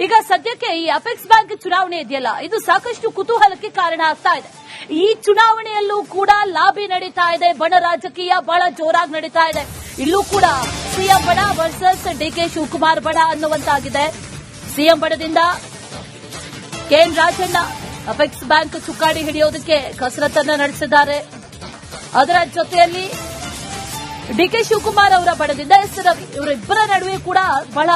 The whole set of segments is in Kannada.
ಈಗ ಸದ್ಯಕ್ಕೆ ಈ ಅಪೆಕ್ಸ್ ಬ್ಯಾಂಕ್ ಚುನಾವಣೆ ಇದೆಯಲ್ಲ, ಇದು ಸಾಕಷ್ಟು ಕುತೂಹಲಕ್ಕೆ ಕಾರಣ ಆಗ್ತಾ ಇದೆ. ಈ ಚುನಾವಣೆಯಲ್ಲೂ ಕೂಡ ಲಾಬಿ ನಡೀತಾ ಇದೆ, ಬಣ ರಾಜಕೀಯ ಬಹಳ ಜೋರಾಗಿ ನಡೀತಾ ಇದೆ. ಇಲ್ಲೂ ಕೂಡ ಸಿಎಂ ಬಣ ವರ್ಸಸ್ ಡಿಕೆ ಶಿವಕುಮಾರ್ ಬಣ ಅನ್ನುವಂತಾಗಿದೆ. ಸಿಎಂ ಬಣದಿಂದ ಕೆಎನ್ ರಾಜಣ್ಣ ಅಪೆಕ್ಸ್ ಬ್ಯಾಂಕ್ ಚುಕ್ಕಾಣಿ ಹಿಡಿಯೋದಕ್ಕೆ ಕಸರತ್ತನ್ನ ನಡೆಸಿದ್ದಾರೆ. ಅದರ ಜೊತೆಯಲ್ಲಿ ಡಿಕೆ ಶಿವಕುಮಾರ್ ಅವರ ಬಣದಿಂದ ಎಸ್ ರವಿ ಇವರಿಬ್ಬರ ನಡುವೆ ಕೂಡ ಬಹಳ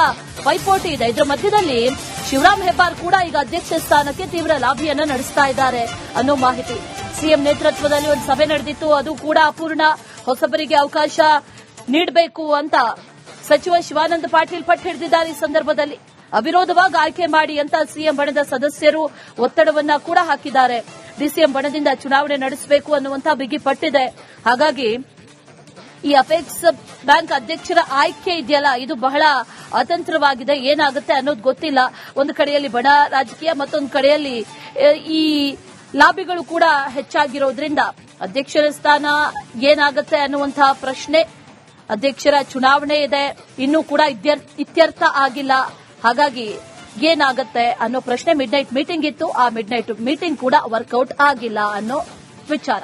ಪೈಪೋಟಿ ಇದೆ. ಇದರ ಮಧ್ಯದಲ್ಲಿ ಶಿವರಾಮ್ ಹೆಬ್ಬಾರ್ ಕೂಡ ಈಗ ಅಧ್ಯಕ್ಷ ಸ್ಥಾನಕ್ಕೆ ತೀವ್ರ ಲಾಬಿಯನ್ನ ನಡೆಸ್ತಾ ಇದ್ದಾರೆ ಅನ್ನೋ ಮಾಹಿತಿ. ಸಿಎಂ ನೇತೃತ್ವದಲ್ಲಿ ಒಂದು ಸಭೆ ನಡೆದಿತ್ತು, ಅದು ಕೂಡ ಅಪೂರ್ಣ. ಹೊಸಬರಿಗೆ ಅವಕಾಶ ನೀಡಬೇಕು ಅಂತ ಸಚಿವ ಶಿವಾನಂದ ಪಾಟೀಲ್ ಪಟ್ಟು ಹಿಡಿದಿದ್ದಾರೆ. ಈ ಸಂದರ್ಭದಲ್ಲಿ ಅವಿರೋಧವಾಗಿ ಆಯ್ಕೆ ಮಾಡಿ ಅಂತ ಸಿಎಂ ಬಣದ ಸದಸ್ಯರು ಒತ್ತಡವನ್ನ ಕೂಡ ಹಾಕಿದ್ದಾರೆ. ಡಿಸಿಎಂ ಬಣದಿಂದ ಚುನಾವಣೆ ನಡೆಸಬೇಕು ಅನ್ನುವಂತ ಬಿಗಿ ಪಟ್ಟಿದೆ. ಹಾಗಾಗಿ ಈ ಅಪೆಕ್ಸ್ ಬ್ಯಾಂಕ್ ಅಧ್ಯಕ್ಷರ ಆಯ್ಕೆ ಇದೆಯಲ್ಲ, ಇದು ಬಹಳ ಅತಂತ್ರವಾಗಿದೆ. ಏನಾಗುತ್ತೆ ಅನ್ನೋದು ಗೊತ್ತಿಲ್ಲ. ಒಂದು ಕಡೆಯಲ್ಲಿ ಬಣ ರಾಜಕೀಯ, ಮತ್ತೊಂದು ಕಡೆಯಲ್ಲಿ ಈ ಲಾಬಿಗಳು ಕೂಡ ಹೆಚ್ಚಾಗಿರೋದ್ರಿಂದ ಅಧ್ಯಕ್ಷರ ಸ್ಥಾನ ಏನಾಗುತ್ತೆ ಅನ್ನುವಂತಹ ಪ್ರಶ್ನೆ. ಅಧ್ಯಕ್ಷರ ಚುನಾವಣೆ ಇದೆ, ಇನ್ನೂ ಕೂಡ ಇತ್ಯರ್ಥ ಆಗಿಲ್ಲ. ಹಾಗಾಗಿ ಏನಾಗುತ್ತೆ ಅನ್ನೋ ಪ್ರಶ್ನೆ. ಮಿಡ್ ನೈಟ್ ಮೀಟಿಂಗ್ ಇತ್ತು, ಆ ಮಿಡ್ ನೈಟ್ ಮೀಟಿಂಗ್ ಕೂಡ ವರ್ಕೌಟ್ ಆಗಿಲ್ಲ ಅನ್ನೋ ವಿಚಾರ.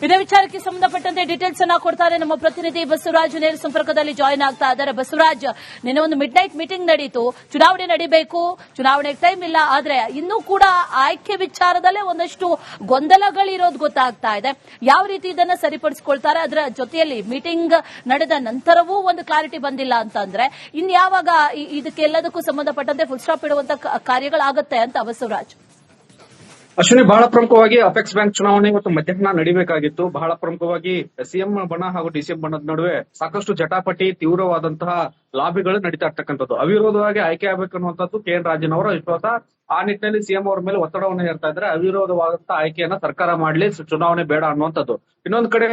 ಇದೇ ವಿಚಾರಕ್ಕೆ ಸಂಬಂಧಪಟ್ಟಂತೆ ಡೀಟೇಲ್ಸ್ ಅನ್ನ ಕೊಡ್ತಾರೆ ನಮ್ಮ ಪ್ರತಿನಿಧಿ ಬಸವರಾಜ್. ನೇರ ಸಂಪರ್ಕದಲ್ಲಿ ಜಾಯಿನ್ ಆಗ್ತಾ ಇದ್ದಾರೆ. ಬಸವರಾಜ್, ನಿನ್ನೆ ಒಂದು ಮಿಡ್ ನೈಟ್ ಮೀಟಿಂಗ್ ನಡೀತು, ಚುನಾವಣೆ ನಡೀಬೇಕು, ಚುನಾವಣೆಗೆ ಟೈಮ್ ಇಲ್ಲ, ಆದ್ರೆ ಇನ್ನೂ ಕೂಡ ಆಯ್ಕೆ ವಿಚಾರದಲ್ಲೇ ಒಂದಷ್ಟು ಗೊಂದಲಗಳಿರೋದು ಗೊತ್ತಾಗ್ತಾ ಇದೆ. ಯಾವ ರೀತಿ ಇದನ್ನ ಸರಿಪಡಿಸಿಕೊಳ್ತಾರೆ? ಅದರ ಜೊತೆಯಲ್ಲಿ ಮೀಟಿಂಗ್ ನಡೆದ ನಂತರವೂ ಒಂದು ಕ್ಲಾರಿಟಿ ಬಂದಿಲ್ಲ ಅಂತಂದ್ರೆ ಇನ್ಯಾವಾಗ ಇದಕ್ಕೆಲ್ಲದಕ್ಕೂ ಸಂಬಂಧಪಟ್ಟಂತೆ ಫುಲ್ ಸ್ಟಾಪ್ ಇಡುವಂತ ಕಾರ್ಯಗಳಾಗುತ್ತೆ ಅಂತ ಬಸವರಾಜ್? ಅಶ್ವಿನಿ, ಬಹಳ ಪ್ರಮುಖವಾಗಿ ಅಪೆಕ್ಸ್ ಬ್ಯಾಂಕ್ ಚುನಾವಣೆ ಇವತ್ತು ಮಧ್ಯಾಹ್ನ ನಡೀಬೇಕಾಗಿತ್ತು. ಬಹಳ ಪ್ರಮುಖವಾಗಿ ಸಿಎಂ ಬಣ ಹಾಗೂ ಡಿಸಿಎಂ ಬಣದ ನಡುವೆ ಸಾಕಷ್ಟು ಜಟಾಪಟಿ, ತೀವ್ರವಾದಂತಹ ಲಾಬಿಗಳು ನಡೀತಾ ಇರ್ತಕ್ಕಂಥದ್ದು. ಅವಿರೋಧವಾಗಿ ಆಯ್ಕೆ ಆಗಬೇಕು ಅನ್ನುವಂಥದ್ದು ಕೆಎನ್ ರಾಜನ್ ಅವರ ವಿಶ್ವಾಸ. ಆ ನಿಟ್ಟಿನಲ್ಲಿ ಸಿಎಂ ಅವರ ಮೇಲೆ ಒತ್ತಡವನ್ನು ಹೇರ್ತಾ ಇದ್ದಾರೆ. ಅವಿರೋಧವಾದಂತಹ ಆಯ್ಕೆಯನ್ನ ಸರ್ಕಾರ ಮಾಡಲಿ, ಚುನಾವಣೆ ಬೇಡ ಅನ್ನುವಂಥದ್ದು. ಇನ್ನೊಂದು ಕಡೆ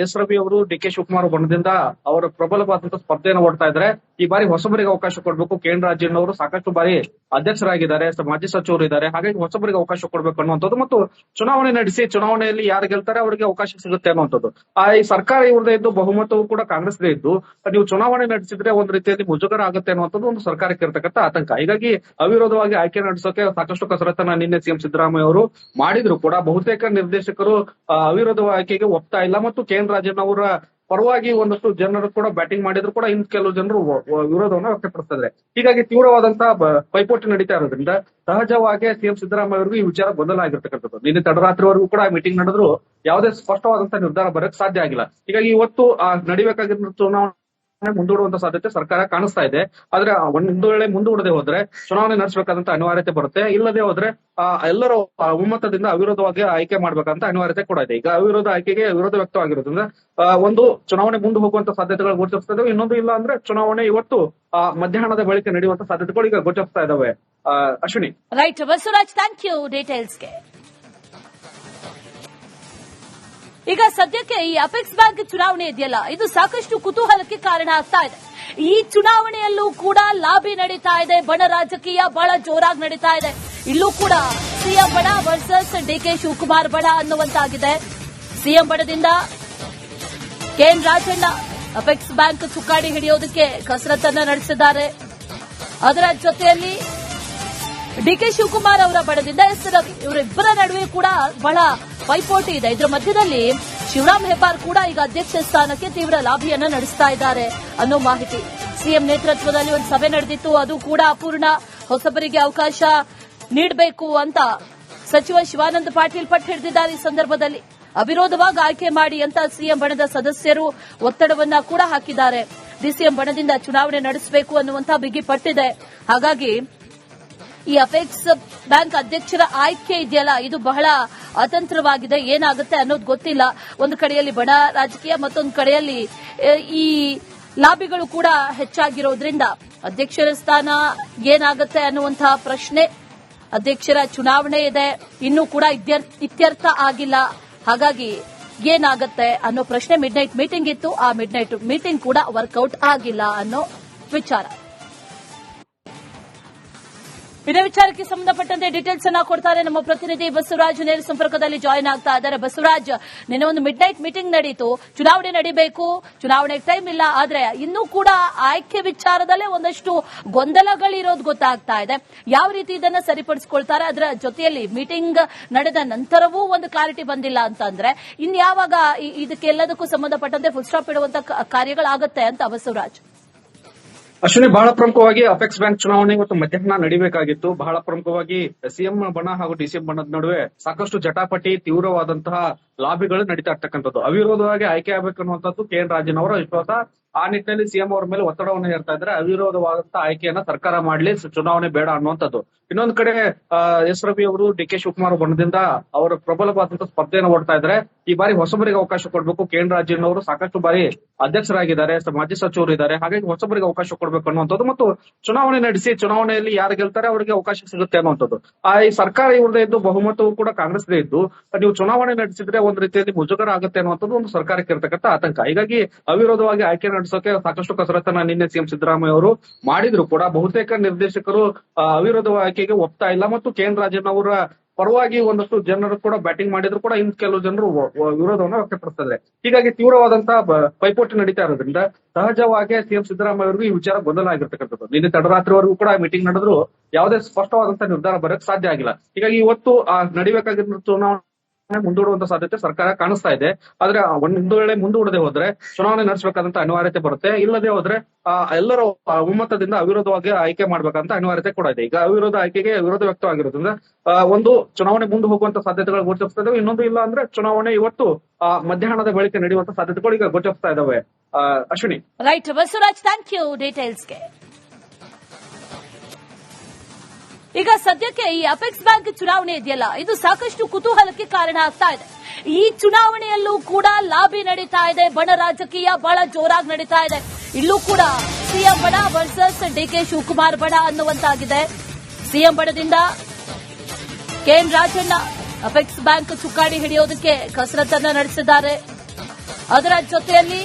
ಎಸ್ ರವಿ ಅವರು ಡಿಕೆ ಶಿವಕುಮಾರ್ ಬಣದಿಂದ ಅವರ ಪ್ರಬಲವಾದಂತಹ ಸ್ಪರ್ಧೆಯನ್ನು ಓಡ್ತಾ ಇದ್ದಾರೆ. ಈ ಬಾರಿ ಹೊಸಬರಿಗೆ ಅವಕಾಶ ಕೊಡಬೇಕು. ಕೆಎನ್ ರಾಜನ್ ಅವರು ಸಾಕಷ್ಟು ಬಾರಿ ಅಧ್ಯಕ್ಷರಾಗಿದ್ದಾರೆ, ಮಾಜಿ ಸಚಿವರು ಇದ್ದಾರೆ. ಹಾಗಾಗಿ ಹೊಸಬರಿಗೆ ಅವಕಾಶ ಕೊಡಬೇಕು ಅನ್ನುವಂಥದ್ದು ಮತ್ತು ಚುನಾವಣೆ ನಡೆಸಿ ಚುನಾವಣೆಯಲ್ಲಿ ಯಾರು ಗೆಲ್ತಾರೆ ಅವರಿಗೆ ಅವಕಾಶ ಸಿಗುತ್ತೆ ಅನ್ನುವಂಥದ್ದು. ಈ ಸರ್ಕಾರ ಇವ್ರದೇ ಇದ್ದು, ಬಹುಮತವು ಕೂಡ ಕಾಂಗ್ರೆಸ್ದೇ ಇದ್ದು, ನೀವು ಚುನಾವಣೆ ನಡೆಸಿದ್ರೆ ಒಂದು ರೀತಿಯಲ್ಲಿ ಮುಜುಗರ ಆಗುತ್ತೆ ಅನ್ನುವಂಥದ್ದು ಒಂದು ಸರ್ಕಾರಕ್ಕೆ ಇರತಕ್ಕಂಥ ಆತಂಕ. ಹೀಗಾಗಿ ಅವಿರೋಧವಾಗಿ ಆಯ್ಕೆ ನಡೆಸೋಕೆ ಸಾಕಷ್ಟು ಕಸರತ್ತನ್ನ ನಿನ್ನೆ ಸಿಎಂ ಸಿದ್ದರಾಮಯ್ಯ ಅವರು ಮಾಡಿದ್ರು ಕೂಡ ಬಹುತೇಕ ನಿರ್ದೇಶಕರು ಅವಿರೋಧ ಆಯ್ಕೆಗೆ ಒಪ್ತಾ ಇಲ್ಲ. ಮತ್ತು ಕೆಎನ್ ರಾಜನ್ ಅವರ ಪರವಾಗಿ ಒಂದಷ್ಟು ಜನರು ಕೂಡ ಬ್ಯಾಟಿಂಗ್ ಮಾಡಿದ್ರು ಕೂಡ ಇನ್ನು ಕೆಲವು ಜನರು ವಿರೋಧವನ್ನು ವ್ಯಕ್ತಪಡಿಸ್ತಾ ಇದ್ದಾರೆ. ಹೀಗಾಗಿ ತೀವ್ರವಾದಂತಹ ಪೈಪೋಟಿ ನಡೀತಾ ಇರೋದ್ರಿಂದ ಸಹಜವಾಗಿ ಸಿಎಂ ಸಿದ್ದರಾಮಯ್ಯ ಅವರಿಗೂ ಈ ವಿಚಾರ ಗೊಂದಲ ಆಗಿರ್ತಕ್ಕಂಥದ್ದು. ನಿನ್ನೆ ತಡರಾತ್ರಿವರೆಗೂ ಕೂಡ ಮೀಟಿಂಗ್ ನಡೆದ್ರು ಯಾವುದೇ ಸ್ಪಷ್ಟವಾದಂತಹ ನಿರ್ಧಾರ ಬರಕ್ ಸಾಧ್ಯ ಆಗಿಲ್ಲ. ಹೀಗಾಗಿ ಇವತ್ತು ನಡಿಬೇಕಾಗಿರೋ ಚುನಾವಣೆ ಮುಂದೂಡುವಂತ ಸಾಧ್ಯತೆ ಸರ್ಕಾರ ಕಾಣಿಸ್ತಾ ಇದೆ. ಆದ್ರೆ ಒಂದು ವೇಳೆ ಮುಂದೂಡದೆ ಹೋದ್ರೆ ಚುನಾವಣೆ ನಡೆಸಬೇಕಾದಂತ ಅನಿವಾರ್ಯತೆ ಬರುತ್ತೆ. ಇಲ್ಲದೆ ಹೋದ್ರೆ ಎಲ್ಲರೂ ಒಮ್ಮತದಿಂದ ಅವಿರೋಧವಾಗಿ ಆಯ್ಕೆ ಮಾಡ್ಬೇಕಂತ ಅನಿವಾರ್ಯತೆ ಕೂಡ ಇದೆ. ಈಗ ಅವಿರೋಧ ಆಯ್ಕೆಗೆ ವಿರೋಧ ವ್ಯಕ್ತವಾಗಿರೋದ್ರಿಂದ ಒಂದು ಚುನಾವಣೆ ಮುಂದೆ ಹೋಗುವಂತ ಸಾಧ್ಯತೆಗಳು ಗೋಚರಿಸ್ತಾ ಇದಾವೆ. ಇನ್ನೊಂದು ಇಲ್ಲ ಅಂದ್ರೆ ಚುನಾವಣೆ ಇವತ್ತು ಮಧ್ಯಾಹ್ನದ ಬಳಿಕ ನಡೆಯುವಂತ ಸಾಧ್ಯತೆಗಳು ಈಗ ಗೋಚರಿಸ್ತಾ ಇದಾವೆ. Ashwini, right Basavaraj, thank you ಡೀಟೇಲ್ಸ್ಗೆ. ಈಗ ಸದ್ಯಕ್ಕೆ ಈ ಅಪೆಕ್ಸ್ ಬ್ಯಾಂಕ್ ಚುನಾವಣೆ ಇದೆಯಲ್ಲ, ಇದು ಸಾಕಷ್ಟು ಕುತೂಹಲಕ್ಕೆ ಕಾರಣ ಆಗ್ತಾ ಇದೆ. ಈ ಚುನಾವಣೆಯಲ್ಲೂ ಕೂಡ ಲಾಬಿ ನಡೀತಾ ಇದೆ, ಬಣ ರಾಜಕೀಯ ಬಹಳ ಜೋರಾಗಿ ನಡೀತಾ ಇದೆ. ಇಲ್ಲೂ ಕೂಡ ಸಿಎಂ ಬಣ ವರ್ಸಸ್ ಡಿಕೆ ಶಿವಕುಮಾರ್ ಬಣ ಅನ್ನುವಂತಾಗಿದೆ. ಸಿಎಂ ಬಣದಿಂದ ಕೆಎನ್ ರಾಜಣ್ಣ ಅಪೆಕ್ಸ್ ಬ್ಯಾಂಕ್ ಚುಕ್ಕಾಣಿ ಹಿಡಿಯೋದಕ್ಕೆ ಕಸರತ್ತನ್ನ ನಡೆಸಿದ್ದಾರೆ. ಅದರ ಜೊತೆಯಲ್ಲಿ ಡಿಕೆ ಶಿವಕುಮಾರ್ ಅವರ ಬಣದಿಂದ ಎಸ್ ರವಿ ಇವರಿಬ್ಬರ ನಡುವೆ ಕೂಡ ಬಹಳ ಪೈಪೋಟಿ ಇದೆ. ಇದರ ಮಧ್ಯದಲ್ಲಿ ಶಿವರಾಮ್ ಹೆಬ್ಬಾರ್ ಕೂಡ ಈಗ ಅಧ್ಯಕ್ಷ ಸ್ಥಾನಕ್ಕೆ ತೀವ್ರ ಲಾಬಿಯನ್ನ ನಡೆಸ್ತಾ ಇದ್ದಾರೆ ಅನ್ನೋ ಮಾಹಿತಿ. ಸಿಎಂ ನೇತೃತ್ವದಲ್ಲಿ ಒಂದು ಸಭೆ ನಡೆದಿತ್ತು, ಅದು ಕೂಡ ಅಪೂರ್ಣ. ಹೊಸಬರಿಗೆ ಅವಕಾಶ ನೀಡಬೇಕು ಅಂತ ಸಚಿವ ಶಿವಾನಂದ ಪಾಟೀಲ್ ಪಟ್ಟು ಹಿಡಿದಿದ್ದಾರೆ. ಈ ಸಂದರ್ಭದಲ್ಲಿ ಅವಿರೋಧವಾಗಿ ಆಯ್ಕೆ ಮಾಡಿ ಅಂತ ಸಿಎಂ ಬಣದ ಸದಸ್ಯರು ಒತ್ತಡವನ್ನ ಕೂಡ ಹಾಕಿದ್ದಾರೆ. ಡಿಸಿಎಂ ಬಣದಿಂದ ಚುನಾವಣೆ ನಡೆಸಬೇಕು ಅನ್ನುವಂತ ಬಿಗಿ ಪಟ್ಟಿದೆ. ಹಾಗಾಗಿ ಈ ಅಪೆಕ್ಸ್ ಬ್ಯಾಂಕ್ ಅಧ್ಯಕ್ಷರ ಆಯ್ಕೆ ಇದೆಯಲ್ಲ, ಇದು ಬಹಳ ಅತಂತ್ರವಾಗಿದೆ. ಏನಾಗುತ್ತೆ ಅನ್ನೋದು ಗೊತ್ತಿಲ್ಲ. ಒಂದು ಕಡೆಯಲ್ಲಿ ಬಣ ರಾಜಕೀಯ, ಮತ್ತೊಂದು ಕಡೆಯಲ್ಲಿ ಈ ಲಾಬಿಗಳು ಕೂಡ ಹೆಚ್ಚಾಗಿರೋದ್ರಿಂದ ಅಧ್ಯಕ್ಷರ ಸ್ಥಾನ ಏನಾಗುತ್ತೆ ಅನ್ನುವಂತಹ ಪ್ರಶ್ನೆ. ಅಧ್ಯಕ್ಷರ ಚುನಾವಣೆ ಇದೆ, ಇನ್ನೂ ಕೂಡ ಇತ್ಯರ್ಥ ಆಗಿಲ್ಲ. ಹಾಗಾಗಿ ಏನಾಗುತ್ತೆ ಅನ್ನೋ ಪ್ರಶ್ನೆ. ಮಿಡ್ ನೈಟ್ ಮೀಟಿಂಗ್ ಇತ್ತು, ಆ ಮಿಡ್ ನೈಟ್ ಮೀಟಿಂಗ್ ಕೂಡ ವರ್ಕೌಟ್ ಆಗಿಲ್ಲ ಅನ್ನೋ ವಿಚಾರ. ಇದೇ ವಿಚಾರಕ್ಕೆ ಸಂಬಂಧಪಟ್ಟಂತೆ ಡೀಟೇಲ್ಸ್ ಅನ್ನ ಕೊಡ್ತಾರೆ ನಮ್ಮ ಪ್ರತಿನಿಧಿ ಬಸವರಾಜ್ ನೇರ ಸಂಪರ್ಕದಲ್ಲಿ ಜಾಯಿನ್ ಆಗ್ತಾ ಇದ್ದಾರೆ. ಬಸವರಾಜ್, ನಿನ್ನೆ ಒಂದು ಮಿಡ್ ನೈಟ್ ಮೀಟಿಂಗ್ ನಡೀತು, ಚುನಾವಣೆ ನಡೀಬೇಕು, ಚುನಾವಣೆಗೆ ಟೈಮ್ ಇಲ್ಲ, ಆದ್ರೆ ಇನ್ನೂ ಕೂಡ ಆಯ್ಕೆ ವಿಚಾರದಲ್ಲೇ ಒಂದಷ್ಟು ಗೊಂದಲಗಳಿರೋದು ಗೊತ್ತಾಗ್ತಾ ಇದೆ. ಯಾವ ರೀತಿ ಇದನ್ನ ಸರಿಪಡಿಸಿಕೊಳ್ತಾರೆ, ಅದರ ಜೊತೆಯಲ್ಲಿ ಮೀಟಿಂಗ್ ನಡೆದ ನಂತರವೂ ಒಂದು ಕ್ಲಾರಿಟಿ ಬಂದಿಲ್ಲ ಅಂತಂದ್ರೆ ಇನ್ಯಾವಾಗ ಇದಕ್ಕೆಲ್ಲದಕ್ಕೂ ಸಂಬಂಧಪಟ್ಟಂತೆ ಫುಲ್ ಸ್ಟಾಪ್ ಇಡುವಂತ ಕಾರ್ಯಗಳಾಗತ್ತೆ ಅಂತ ಬಸವರಾಜ್? ಅಶ್ವಿನಿ, ಬಹಳ ಪ್ರಮುಖವಾಗಿ ಅಪೆಕ್ಸ್ ಬ್ಯಾಂಕ್ ಚುನಾವಣೆ ಇವತ್ತು ಮಧ್ಯಾಹ್ನ ನಡೀಬೇಕಾಗಿತ್ತು. ಬಹಳ ಪ್ರಮುಖವಾಗಿ ಸಿಎಂ ಬಣ ಹಾಗೂ ಡಿಸಿಎಂ ಬಣದ ನಡುವೆ ಸಾಕಷ್ಟು ಜಟಾಪಟಿ, ತೀವ್ರವಾದಂತಹ ಲಾಬಿಗಳು ನಡೀತಾ ಇರ್ತಕ್ಕಂಥದ್ದು. ಅವಿರೋಧವಾಗಿ ಆಯ್ಕೆ ಆಗಬೇಕು ಅನ್ನುವಂಥದ್ದು KN ರಾಜನ್ ಅವರ ವಿಶ್ವಾಸ. ಆ ನಿಟ್ಟಿನಲ್ಲಿ ಸಿಎಂ ಅವರ ಮೇಲೆ ಒತ್ತಡವನ್ನು ಹೇರ್ತಾ ಇದ್ದಾರೆ. ಅವಿರೋಧವಾದಂತಹ ಆಯ್ಕೆಯನ್ನ ಸರ್ಕಾರ ಮಾಡಲಿ, ಚುನಾವಣೆ ಬೇಡ ಅನ್ನುವಂಥದ್ದು. ಇನ್ನೊಂದು ಕಡೆ ಎಸ್ ರವಿ ಅವರು DK ಶಿವಕುಮಾರ್ ಬಣದಿಂದ ಅವರ ಪ್ರಬಲವಾದಂತಹ ಸ್ಪರ್ಧೆಯನ್ನು ಓಡ್ತಾ ಇದ್ದಾರೆ. ಈ ಬಾರಿ ಹೊಸಬರಿಗೆ ಅವಕಾಶ ಕೊಡಬೇಕು. KN ರಾಜನ್ ಅವರು ಸಾಕಷ್ಟು ಬಾರಿ ಅಧ್ಯಕ್ಷರಾಗಿದ್ದಾರೆ, ಮಾಜಿ ಸಚಿವರು ಇದ್ದಾರೆ, ಹಾಗಾಗಿ ಹೊಸಬರಿಗೆ ಅವಕಾಶ ಕೊಡಬೇಕು ಅನ್ನುವಂಥದ್ದು ಮತ್ತು ಚುನಾವಣೆ ನಡೆಸಿ ಚುನಾವಣೆಯಲ್ಲಿ ಯಾರು ಗೆಲ್ತಾರೆ ಅವರಿಗೆ ಅವಕಾಶ ಸಿಗುತ್ತೆ ಅನ್ನುವಂಥದ್ದು. ಈ ಸರ್ಕಾರ ಇವ್ರದೇ ಇದ್ದು, ಬಹುಮತವು ಕೂಡ ಕಾಂಗ್ರೆಸ್ದೇ ಇದ್ದು, ನೀವು ಚುನಾವಣೆ ನಡೆಸಿದ್ರೆ ಒಂದು ರೀತಿಯಲ್ಲಿ ಮುಜುಗರ ಆಗುತ್ತೆ ಅನ್ನುವಂಥದ್ದು ಒಂದು ಸರ್ಕಾರಕ್ಕೆ ಇರತಕ್ಕಂಥ ಆತಂಕ. ಹೀಗಾಗಿ ಅವಿರೋಧವಾಗಿ ಆಯ್ಕೆ ನಡೆಸೋಕೆ ಸಾಕಷ್ಟು ಕಸರತ್ತನ್ನ ನಿನ್ನೆ ಸಿಎಂ ಸಿದ್ದರಾಮಯ್ಯ ಅವರು ಮಾಡಿದ್ರು ಕೂಡ ಬಹುತೇಕ ನಿರ್ದೇಶಕರು ಅವಿರೋಧ ಆಯ್ಕೆಗೆ ಒಪ್ತಾ ಇಲ್ಲ ಮತ್ತು KN ರಾಜನ್ ಅವರ ಪರವಾಗಿ ಒಂದಷ್ಟು ಜನರು ಕೂಡ ಬ್ಯಾಟಿಂಗ್ ಮಾಡಿದ್ರು ಕೂಡ ಇನ್ನು ಕೆಲವು ಜನರು ವಿರೋಧವನ್ನು ವ್ಯಕ್ತಪಡಿಸ್ತಾರೆ. ಹೀಗಾಗಿ ತೀವ್ರವಾದಂತಹ ಪೈಪೋಟಿ ನಡೀತಾ ಇರೋದ್ರಿಂದ ಸಹಜವಾಗಿ ಸಿಎಂ ಸಿದ್ದರಾಮಯ್ಯ ಅವರಿಗೂ ಈ ವಿಚಾರ ಗೊಂದಲ ಆಗಿರ್ತಕ್ಕಂಥದ್ದು. ನಿನ್ನೆ ತಡರಾತ್ರಿವರೆಗೂ ಕೂಡ ಮೀಟಿಂಗ್ ನಡೆದ್ರು ಯಾವುದೇ ಸ್ಪಷ್ಟವಾದಂತಹ ನಿರ್ಧಾರ ಬರಕ್ ಸಾಧ್ಯ ಆಗಿಲ್ಲ. ಹೀಗಾಗಿ ಇವತ್ತು ನಡಿಬೇಕಾಗಿರೋ ಚುನಾವಣೆ ಮುಂದೂಡುವಂತ ಸಾಧ್ಯತೆ ಸರ್ಕಾರ ಕಾಣಿಸ್ತಾ ಇದೆ. ಆದ್ರೆ ಒಂದು ವೇಳೆ ಮುಂದೂಡದೆ ಹೋದ್ರೆ ಚುನಾವಣೆ ನಡೆಸಬೇಕಾದಂತ ಅನಿವಾರ್ಯತೆ ಬರುತ್ತೆ. ಇಲ್ಲದೆ ಹೋದ್ರೆ ಎಲ್ಲರ ಒಮ್ಮತದಿಂದ ಅವಿರೋಧವಾಗಿ ಆಯ್ಕೆ ಮಾಡ್ಬೇಕಂತ ಅನಿವಾರ್ಯತೆ ಕೂಡ ಇದೆ. ಈಗ ಅವಿರೋಧ ಆಯ್ಕೆಗೆ ವಿರೋಧ ವ್ಯಕ್ತವಾಗಿರೋದ್ರಿಂದ ಒಂದು ಚುನಾವಣೆ ಮುಂದೆ ಹೋಗುವಂತ ಸಾಧ್ಯತೆಗಳು ಗೋಚರಿಸ್ತಾ ಇದಾವೆ. ಇನ್ನೊಂದು ಇಲ್ಲ ಅಂದ್ರೆ ಚುನಾವಣೆ ಇವತ್ತು ಮಧ್ಯಾಹ್ನದ ಬಳಿಕ ನಡೆಯುವಂತ ಸಾಧ್ಯತೆಗಳು ಈಗ ಗೋಚರಿಸ್ತಾ ಇದಾವೆ. Ashwini, right Basavaraj, thank you ಡೀಟೇಲ್ಸ್ಗೆ. ಈಗ ಸದ್ಯಕ್ಕೆ ಈ ಅಪೆಕ್ಸ್ ಬ್ಯಾಂಕ್ ಚುನಾವಣೆ ಇದೆಯಲ್ಲ, ಇದು ಸಾಕಷ್ಟು ಕುತೂಹಲಕ್ಕೆ ಕಾರಣ ಆಗ್ತಾ ಇದೆ. ಈ ಚುನಾವಣೆಯಲ್ಲೂ ಕೂಡ ಲಾಬಿ ನಡೀತಾ ಇದೆ, ಬಣ ರಾಜಕೀಯ ಬಹಳ ಜೋರಾಗಿ ನಡೀತಾ ಇದೆ. ಇಲ್ಲೂ ಕೂಡ ಸಿಎಂ ಬಣ ವರ್ಸಸ್ DK ಶಿವಕುಮಾರ್ ಬಣ ಅನ್ನುವಂತಾಗಿದೆ. ಸಿಎಂ ಬಣದಿಂದ KN ರಾಜಣ್ಣ ಅಪೆಕ್ಸ್ ಬ್ಯಾಂಕ್ ಚುಕ್ಕಾಣಿ ಹಿಡಿಯೋದಕ್ಕೆ ಕಸರತ್ತನ್ನ ನಡೆಸಿದ್ದಾರೆ. ಅದರ ಜೊತೆಯಲ್ಲಿ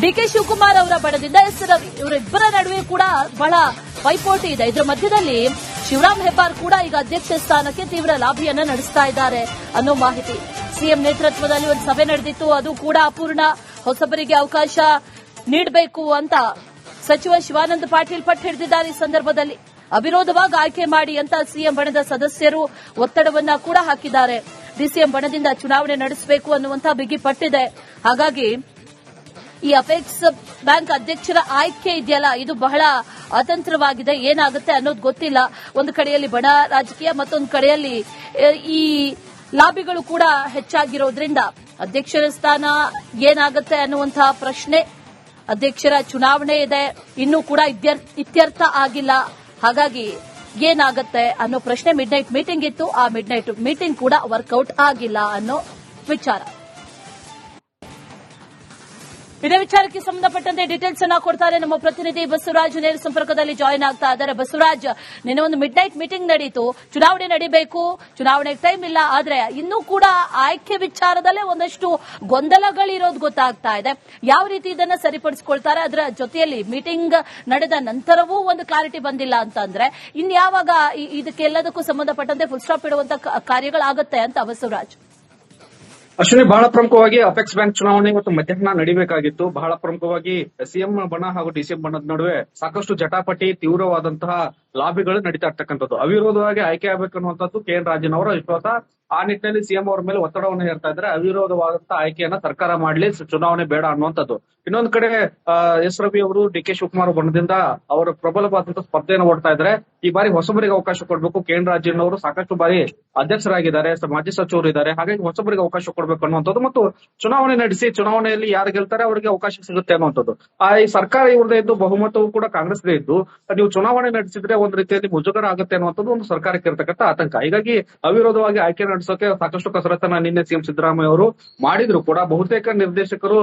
DK ಶಿವಕುಮಾರ್ ಅವರ ಬಣದಿಂದ ಎಸ್ ರವಿ ಇವರಿಬ್ಬರ ನಡುವೆ ಕೂಡ ಬಹಳ ಪೈಪೋಟಿ ಇದೆ. ಇದರ ಮಧ್ಯದಲ್ಲಿ ಶಿವರಾಮ್ ಹೆಬ್ಬಾರ್ ಕೂಡ ಈಗ ಅಧ್ಯಕ್ಷ ಸ್ಥಾನಕ್ಕೆ ತೀವ್ರ ಲಾಬಿಯನ್ನ ನಡೆಸ್ತಾ ಇದ್ದಾರೆ ಅನ್ನೋ ಮಾಹಿತಿ. ಸಿಎಂ ನೇತೃತ್ವದಲ್ಲಿ ಒಂದು ಸಭೆ ನಡೆದಿತ್ತು, ಅದು ಕೂಡ ಅಪೂರ್ಣ. ಹೊಸಬರಿಗೆ ಅವಕಾಶ ನೀಡಬೇಕು ಅಂತ ಸಚಿವ ಶಿವಾನಂದ ಪಾಟೀಲ್ ಪಟ್ಟು ಹಿಡಿದಿದ್ದಾರೆ. ಈ ಸಂದರ್ಭದಲ್ಲಿ ಅವಿರೋಧವಾಗಿ ಆಯ್ಕೆ ಮಾಡಿ ಅಂತ ಸಿಎಂ ಬಣದ ಸದಸ್ಯರು ಒತ್ತಡವನ್ನ ಕೂಡ ಹಾಕಿದ್ದಾರೆ. ಡಿಸಿಎಂ ಬಣದಿಂದ ಚುನಾವಣೆ ನಡೆಸಬೇಕು ಅನ್ನುವಂಥ ಬಿಗಿ ಪಟ್ಟಿದೆ. ಹಾಗಾಗಿ ಈ ಅಪೆಕ್ಸ್ ಬ್ಯಾಂಕ್ ಅಧ್ಯಕ್ಷರ ಆಯ್ಕೆ ಇದೆಯಲ್ಲ, ಇದು ಬಹಳ ಅತಂತ್ರವಾಗಿದೆ. ಏನಾಗುತ್ತೆ ಅನ್ನೋದು ಗೊತ್ತಿಲ್ಲ. ಒಂದು ಕಡೆಯಲ್ಲಿ ಬಣ ರಾಜಕೀಯ, ಮತ್ತೊಂದು ಕಡೆಯಲ್ಲಿ ಈ ಲಾಬಿಗಳು ಕೂಡ ಹೆಚ್ಚಾಗಿರೋದ್ರಿಂದ ಅಧ್ಯಕ್ಷರ ಸ್ಥಾನ ಏನಾಗುತ್ತೆ ಅನ್ನುವಂತಹ ಪ್ರಶ್ನೆ. ಅಧ್ಯಕ್ಷರ ಚುನಾವಣೆ ಇದೆ, ಇನ್ನೂ ಕೂಡ ಇತ್ಯರ್ಥ ಆಗಿಲ್ಲ. ಹಾಗಾಗಿ ಏನಾಗುತ್ತೆ ಅನ್ನೋ ಪ್ರಶ್ನೆ. ಮಿಡ್ ನೈಟ್ ಮೀಟಿಂಗ್ ಇತ್ತು, ಆ ಮಿಡ್ ನೈಟ್ ಮೀಟಿಂಗ್ ಕೂಡ ವರ್ಕೌಟ್ ಆಗಿಲ್ಲ ಅನ್ನೋ ವಿಚಾರ. ಇದೇ ವಿಚಾರಕ್ಕೆ ಸಂಬಂಧಪಟ್ಟಂತೆ ಡೀಟೇಲ್ಸ್ ಅನ್ನ ಕೊಡ್ತಾರೆ ನಮ್ಮ ಪ್ರತಿನಿಧಿ ಬಸವರಾಜ್ ನೇರ ಸಂಪರ್ಕದಲ್ಲಿ ಜಾಯಿನ್ ಆಗ್ತಾ ಇದ್ದಾರೆ. ಬಸವರಾಜ್, ನಿನ್ನೆ ಒಂದು ಮಿಡ್ ನೈಟ್ ಮೀಟಿಂಗ್ ನಡೀತು, ಚುನಾವಣೆ ನಡೀಬೇಕು, ಚುನಾವಣೆಗೆ ಟೈಮ್ ಇಲ್ಲ, ಆದ್ರೆ ಇನ್ನೂ ಕೂಡ ಆಯ್ಕೆ ವಿಚಾರದಲ್ಲೇ ಒಂದಷ್ಟು ಗೊಂದಲಗಳಿರೋದು ಗೊತ್ತಾಗ್ತಾ ಇದೆ. ಯಾವ ರೀತಿ ಇದನ್ನ ಸರಿಪಡಿಸಿಕೊಳ್ತಾರೆ, ಅದರ ಜೊತೆಯಲ್ಲಿ ಮೀಟಿಂಗ್ ನಡೆದ ನಂತರವೂ ಒಂದು ಕ್ಲಾರಿಟಿ ಬಂದಿಲ್ಲ ಅಂತಂದ್ರೆ ಇನ್ಯಾವಾಗ ಇದಕ್ಕೆಲ್ಲದಕ್ಕೂ ಸಂಬಂಧಪಟ್ಟಂತೆ ಫುಲ್ ಸ್ಟಾಪ್ ಇಡುವಂತ ಕಾರ್ಯಗಳಾಗತ್ತೆ ಅಂತ ಬಸವರಾಜ್? ಅಶ್ವಿನಿ, ಬಹಳ ಪ್ರಮುಖವಾಗಿ ಅಪೆಕ್ಸ್ ಬ್ಯಾಂಕ್ ಚುನಾವಣೆ ಇವತ್ತು ಮಧ್ಯಾಹ್ನ ನಡೀಬೇಕಾಗಿತ್ತು. ಬಹಳ ಪ್ರಮುಖವಾಗಿ ಸಿಎಂ ಬಣ ಹಾಗೂ ಡಿಸಿಎಂ ಬಣದ ನಡುವೆ ಸಾಕಷ್ಟು ಜಟಾಪಟಿ, ತೀವ್ರವಾದಂತಹ ಲಾಬಿಗಳು ನಡೀತಾ ಇರ್ತಕ್ಕಂಥದ್ದು. ಅವಿರೋಧವಾಗಿ ಆಯ್ಕೆ ಆಗಬೇಕು ಅನ್ನುವಂಥದ್ದು KN ರಾಜನ್ ಅವರ ವಿಶ್ವಾಸ. ಆ ನಿಟ್ಟಿನಲ್ಲಿ ಸಿಎಂ ಅವರ ಮೇಲೆ ಒತ್ತಡವನ್ನು ಹೇರ್ತಾ ಇದ್ದಾರೆ. ಅವಿರೋಧವಾದಂತಹ ಆಯ್ಕೆಯನ್ನ ಸರ್ಕಾರ ಮಾಡಲಿ, ಚುನಾವಣೆ ಬೇಡ ಅನ್ನುವಂಥದ್ದು. ಇನ್ನೊಂದು ಕಡೆ ಎಸ್ ರವಿ ಅವರು DK ಶಿವಕುಮಾರ್ ಬಣದಿಂದ ಅವರ ಪ್ರಬಲವಾದಂತಹ ಸ್ಪರ್ಧೆಯನ್ನು ಓಡ್ತಾ ಇದ್ದಾರೆ. ಈ ಬಾರಿ ಹೊಸಬರಿಗೆ ಅವಕಾಶ ಕೊಡಬೇಕು. KN ರಾಜನ್ ಅವರು ಸಾಕಷ್ಟು ಬಾರಿ ಅಧ್ಯಕ್ಷರಾಗಿದ್ದಾರೆ, ಮಾಜಿ ಸಚಿವರು ಇದ್ದಾರೆ, ಹಾಗಾಗಿ ಹೊಸಬರಿಗೆ ಅವಕಾಶ ಕೊಡಬೇಕು ಅನ್ನುವಂಥದ್ದು ಮತ್ತು ಚುನಾವಣೆ ನಡೆಸಿ ಚುನಾವಣೆಯಲ್ಲಿ ಯಾರು ಗೆಲ್ತಾರೆ ಅವರಿಗೆ ಅವಕಾಶ ಸಿಗುತ್ತೆ ಅನ್ನುವಂಥದ್ದು. ಈ ಸರ್ಕಾರ ಇವ್ರದೇ ಇದ್ದು, ಬಹುಮತವು ಕೂಡ ಕಾಂಗ್ರೆಸ್ದೇ ಇದ್ದು, ನೀವು ಚುನಾವಣೆ ನಡೆಸಿದ್ರೆ ಒಂದು ರೀತಿಯಲ್ಲಿ ಮುಜುಗರ ಆಗುತ್ತೆ ಅನ್ನುವಂಥದ್ದು ಒಂದು ಸರ್ಕಾರಕ್ಕೆ ಇರತಕ್ಕಂಥ ಆತಂಕ. ಹೀಗಾಗಿ ಅವಿರೋಧವಾಗಿ ಆಯ್ಕೆ ನಡೆಸೋಕೆ ಸಾಕಷ್ಟು ಕಸರತ್ತನ್ನ ನಿನ್ನೆ ಸಿಎಂ ಸಿದ್ದರಾಮಯ್ಯ ಅವರು ಮಾಡಿದ್ರು ಕೂಡ ಬಹುತೇಕ ನಿರ್ದೇಶಕರು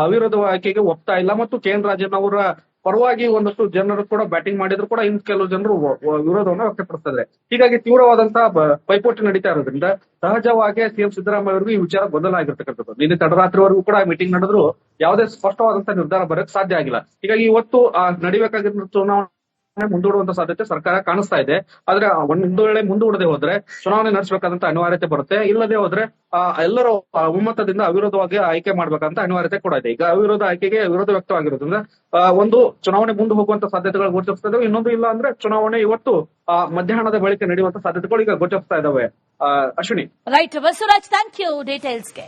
ಅವಿರೋಧ ಆಯ್ಕೆಗೆ ಒಪ್ತಾ ಇಲ್ಲ ಮತ್ತು KN ರಾಜನ್ ಅವರ ಪರವಾಗಿ ಒಂದಷ್ಟು ಜನರು ಕೂಡ ಬ್ಯಾಟಿಂಗ್ ಮಾಡಿದ್ರು ಕೂಡ ಇನ್ನು ಕೆಲವು ಜನರು ವಿರೋಧವನ್ನು ವ್ಯಕ್ತಪಡಿಸ್ತಾರೆ. ಹೀಗಾಗಿ ತೀವ್ರವಾದಂತಹ ಪೈಪೋಟಿ ನಡೀತಾ ಇರೋದ್ರಿಂದ ಸಹಜವಾಗಿ ಸಿಎಂ ಸಿದ್ದರಾಮಯ್ಯ ಅವರಿಗೂ ಈ ವಿಚಾರ ಗೊಂದಲ ಆಗಿರ್ತಕ್ಕಂಥದ್ದು. ನಿನ್ನೆ ತಡರಾತ್ರಿವರೆಗೂ ಕೂಡ ಮೀಟಿಂಗ್ ನಡೆದ್ರು ಯಾವುದೇ ಸ್ಪಷ್ಟವಾದಂತಹ ನಿರ್ಧಾರ ಬರಕ್ ಸಾಧ್ಯ ಆಗಿಲ್ಲ. ಹೀಗಾಗಿ ಇವತ್ತು ನಡಿಬೇಕಾಗಿರೋ ಚುನಾವಣೆ ಮುಂದೂಡುವಂತ ಸಾಧ್ಯತೆ ಸರ್ಕಾರ ಕಾಣಿಸ್ತಾ ಇದೆ. ಆದ್ರೆ ಒಂದು ವೇಳೆ ಮುಂದೂಡದೆ ಹೋದ್ರೆ ಚುನಾವಣೆ ನಡೆಸಬೇಕಾದಂತ ಅನಿವಾರ್ಯತೆ ಬರುತ್ತೆ. ಇಲ್ಲದೆ ಹೋದ್ರೆ ಎಲ್ಲರೂ ಒಮ್ಮತದಿಂದ ಅವಿರೋಧವಾಗಿ ಆಯ್ಕೆ ಮಾಡ್ಬೇಕಂತ ಅನಿವಾರ್ಯತೆ ಕೂಡ ಇದೆ. ಈಗ ಅವಿರೋಧ ಆಯ್ಕೆಗೆ ವಿರೋಧ ವ್ಯಕ್ತವಾಗಿರೋದ್ರಿಂದ ಒಂದು ಚುನಾವಣೆ ಮುಂದೆ ಹೋಗುವಂತ ಸಾಧ್ಯತೆಗಳು ಗೋಚರಿಸ್ತಾ ಇದಾವೆ. ಇನ್ನೊಂದು ಇಲ್ಲ ಅಂದ್ರೆ ಚುನಾವಣೆ ಇವತ್ತು ಮಧ್ಯಾಹ್ನದ ಬಳಿಕ ನಡೆಯುವಂತ ಸಾಧ್ಯತೆಗಳು ಈಗ ಗೋಚರಿಸ್ತಾ ಇದಾವೆ. Ashwini. Right Basavaraj, thank you ಡೀಟೇಲ್ಸ್ಗೆ.